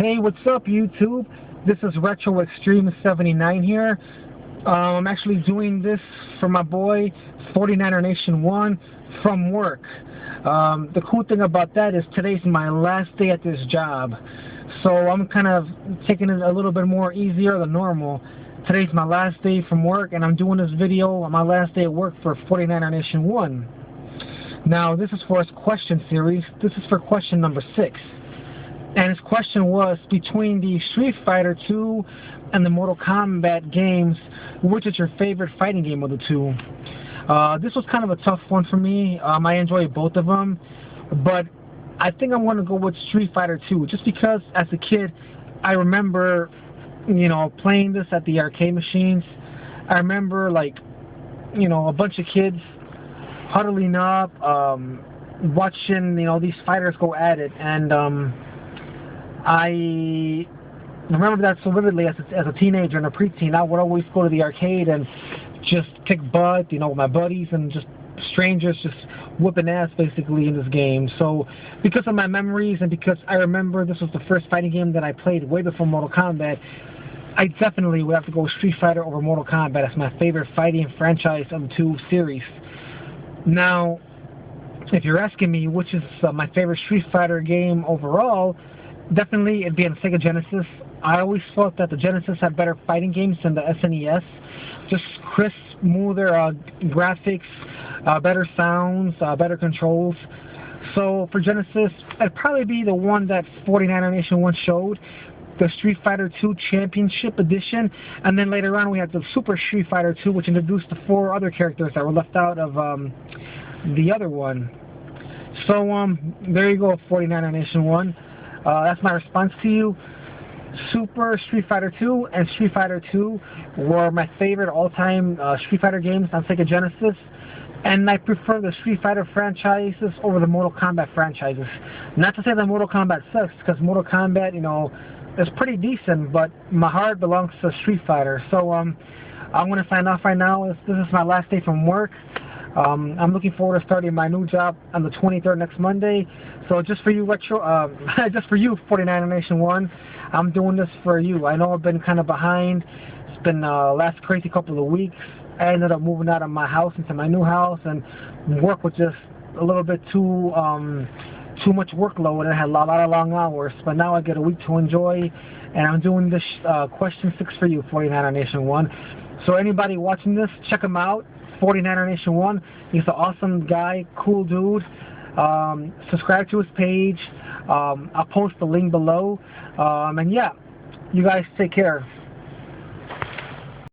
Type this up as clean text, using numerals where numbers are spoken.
Hey, what's up, YouTube? This is Retro Extreme 79 here. I'm actually doing this for my boy 49nernation1 from work. The cool thing about that is today's my last day at this job, so I'm kind of taking it a little bit more easier than normal. Today's my last day from work, and I'm doing this video on my last day at work for 49nernation1. Now, this is for his question series. This is for question number 6. And his question was, between the Street Fighter 2 and the Mortal Kombat games, which is your favorite fighting game of the two? This was kind of a tough one for me. I enjoy both of them, but I think I'm going to go with Street Fighter 2, just because as a kid, I remember, playing this at the arcade machines. I remember, a bunch of kids huddling up, watching, these fighters go at it, and I remember that so vividly as a teenager and a preteen. I would always go to the arcade and just kick butt, with my buddies and just strangers, just whooping ass basically in this game. So because of my memories and because I remember this was the first fighting game that I played way before Mortal Kombat, I definitely would have to go Street Fighter over Mortal Kombat as my favorite fighting franchise of the two series. Now, if you're asking me which is my favorite Street Fighter game overall, definitely it'd be on Sega Genesis. I always thought that the Genesis had better fighting games than the SNES. Just crisp, smoother graphics, better sounds, better controls. So for Genesis, it'd probably be the one that 49nernation1 showed, the Street Fighter 2 Championship Edition, and then later on we had the Super Street Fighter 2, which introduced the 4 other characters that were left out of the other one. So there you go, 49nernation1. That's my response to you. Super Street Fighter 2 and Street Fighter 2 were my favorite all-time Street Fighter games on Sega Genesis, and I prefer the Street Fighter franchises over the Mortal Kombat franchises. Not to say that Mortal Kombat sucks, because Mortal Kombat, is pretty decent, but my heart belongs to Street Fighter. So I'm going to sign off right now. This is my last day from work. I'm looking forward to starting my new job on the 23rd next Monday. So just for you, just for you, 49nernation1, I'm doing this for you. I know I've been kind of behind. It's been last crazy couple of weeks. I ended up moving out of my house into my new house, and work was just a little bit too much workload, and I had a lot of long hours. But now I get a week to enjoy, and I'm doing this question 6 for you, 49nernation1. So anybody watching this, check him out. 49nernation1. He's an awesome guy, cool dude. Subscribe to his page. I'll post the link below. And yeah, you guys take care.